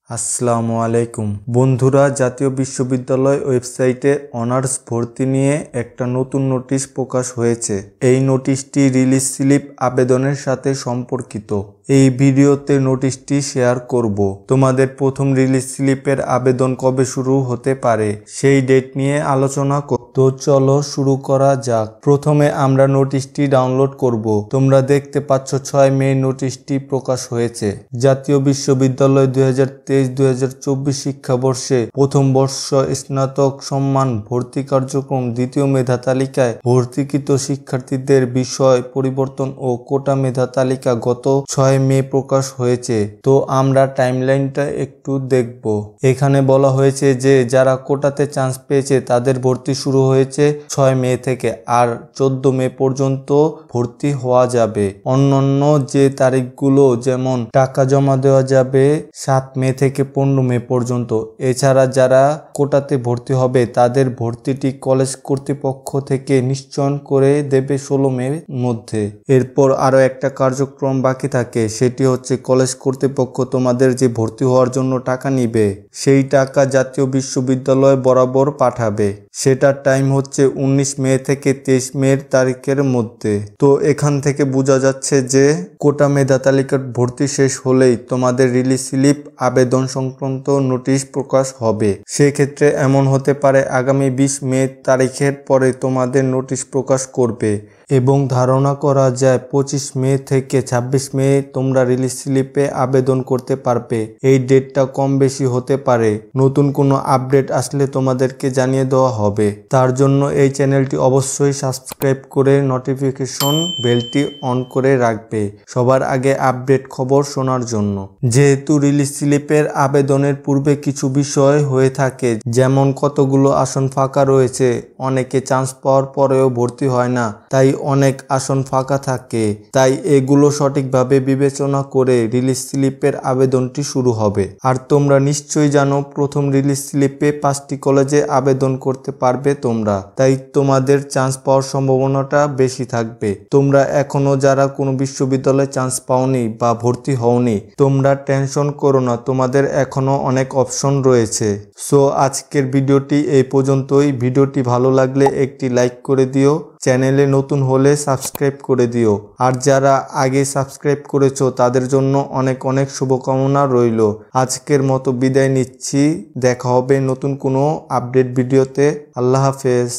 আসসালামু আলাইকুম বন্ধুরা, জাতীয় বিশ্ববিদ্যালয় ওয়েবসাইটে অনার্স ভর্তি নিয়ে একটা নতুন নোটিশ প্রকাশ হয়েছে। এই নোটিশটি রিলিজ স্লিপ আবেদনের সাথে সম্পর্কিত। এই ভিডিওতে নোটিশটি শেয়ার করব। তোমাদের প্রথম রিলিজ স্লিপের আবেদন কবে শুরু হতে পারে সেই ডেট নিয়ে আলোচনা তো চলো শুরু করা যাক। প্রথমে আমরা নোটিশটি ডাউনলোড করব। তোমরা দেখতে পাচ্ছ 6 মে নোটিশটি প্রকাশ হয়েছে। জাতীয় বিশ্ববিদ্যালয় 2023-2024 শিক্ষাবর্ষে প্রথম বর্ষ স্নাতক সম্মান ভর্তি কার্যক্রম দ্বিতীয় মেধা তালিকায় ভর্তিকৃত শিক্ষার্থীদের বিষয় পরিবর্তন ও কোটা মেধা তালিকা গত 6 মে প্রকাশ হয়েছে। তো আমরা টাইমলাইনটা একটু দেখব। এখানে বলা হয়েছে যে যারা কোটাতে চান্স পেয়েছে তাদের ভর্তি শুরু হয়েছে 6 মে থেকে, আর 14 মে পর্যন্ত ভর্তি হওয়া যাবে। অন্যান্য যে তারিখগুলো যেমন টাকা জমা দেওয়া যাবে 7 মে থেকে 15 মে পর্যন্ত। এছাড়া যারা কোটাতে ভর্তি হবে তাদের ভর্তিটি কলেজ কর্তৃপক্ষ থেকে নিশ্চয়ন করে দেবে 16 মে মধ্যে। এরপর আরো একটা কার্যক্রম বাকি থাকে, সেটি হচ্ছে কলেজ কর্তৃপক্ষ তোমাদের যে ভর্তি হওয়ার জন্য টাকা নিবে সেই টাকা জাতীয় বিশ্ববিদ্যালয় বরাবর পাঠাবে। সেটার টাইম হচ্ছে 19 মে থেকে 23 মে তারিখের মধ্যে। তো এখান থেকে বোঝা যাচ্ছে যে কোটা মেধা তালিকার ভর্তি শেষ হলেই তোমাদের রিলিজ স্লিপ আবেদন সংক্রান্ত নোটিশ প্রকাশ হবে। সেক্ষেত্রে এমন হতে পারে আগামী 20 মে তারিখের পরে তোমাদের নোটিশ প্রকাশ করবে এবং ধারণা করা যায় 25 মে থেকে 26 মে তোমরা রিলিজ স্লিপে আবেদন করতে পারবে। এই ডেটটা কম বেশি হতে পারে। নতুন কোনো আপডেট আসলে তোমাদেরকে জানিয়ে দেওয়া হবে। তার জন্য এই চ্যানেলটি অবশ্যই সাবস্ক্রাইব করে নোটিফিকেশন বেলটি অন করে রাখবে সবার আগে আপডেট খবর শোনার জন্য। যেহেতু রিলিজ স্লিপের আবেদনের পূর্বে কিছু বিষয় হয়ে থাকে, যেমন কতগুলো আসন ফাঁকা রয়েছে, অনেকে চান্স পাওয়ার পরেও ভর্তি হয় না, তাই অনেক আসন ফাঁকা থাকে। তাই এগুলো সঠিকভাবে বিবেচনা করে রিলিজ স্লিপের আবেদনটি শুরু হবে। আর তোমরা নিশ্চয়ই জানো প্রথম রিলিজ স্লিপে 5টি কলেজে আবেদন করতে পারবে তোমরা, তাই তোমাদের চান্স পাওয়ার সম্ভাবনাটা বেশি থাকবে। তোমরা এখনো যারা কোনো বিশ্ববিদ্যালয়ে চান্স পাওনি বা ভর্তি হওনি তোমরা টেনশন করো না, তোমাদের এখনো অনেক অপশন রয়েছে। সো আজকের ভিডিওটি এই পর্যন্তই। ভিডিওটি ভালো লাগলে একটি লাইক করে দিও, চ্যানেলে নতুন হলে সাবস্ক্রাইব করে দিও। আর যারা আগে সাবস্ক্রাইব করেছো তাদের জন্য অনেক অনেক শুভকামনা রইল। আজকের মতো বিদায় নিচ্ছি, দেখা হবে নতুন কোনো আপডেট ভিডিওতে। আল্লাহ হাফেজ।